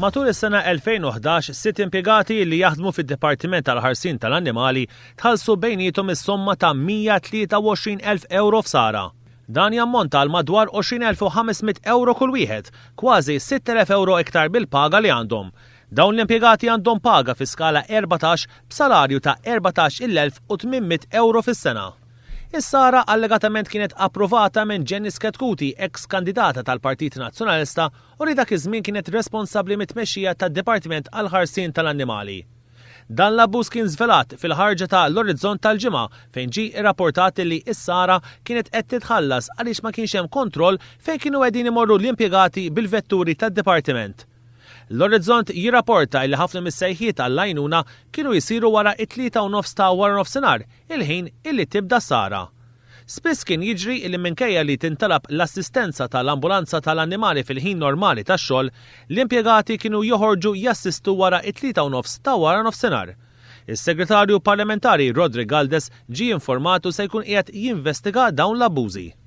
Matul is-sena 2011, 6 impjegati li jaħdmu fid-Dipartiment tal-Ħarsien tal-Annimali tħallsu bejniethom is-somma ta' 123,000 euro f'sara. Dan jammonta għal madwar 20,500 euro kull wieħed, kważi 6,000 euro iktar bil-paga li għandhom. Dawn l-impjegati għandhom paga fi skala 14 b'salarju ta' 14,800 euro fis-sena. Is-sara allegatament kienet approvata minn Jennis Ketkuti, ex-kandidata tal-Partit Nazzjonalista u li dak iż-żmien kienet responsabbli mit-tmexxija tad-Dipartiment għall-Ħarsien tal-Annimali. Dan l-abbuż kien żvelat fil-ħarġa ta' l-Orizzont tal-ġimgħa fejn ġie irrapportat li s-sara kienet qed titħallas għaliex ma kienx hemm kontroll fejn kienu qegħdin imorru l-impjegati bil-vetturi tad-dipartiment. L-Orizzont jirrapporta li ħafna mis-sejħiet għall-għajnuna kienu jisiru wara it-3:30 ta' wara nofsinhar, il-ħin illi tibda s-sara. Spiss kien jiġri li minkejja li tintalab l-assistenza tal-ambulanza tal-annimali fil-ħin normali tax-xogħol, l-impjegati kienu joħorġu jassistu wara it-3:30 ta' wara nofsinhar. Is-Segretarju Parlamentari Rodri Galdes ġie informatu se jkun qiegħed jinvestiga dawn l-abbużi.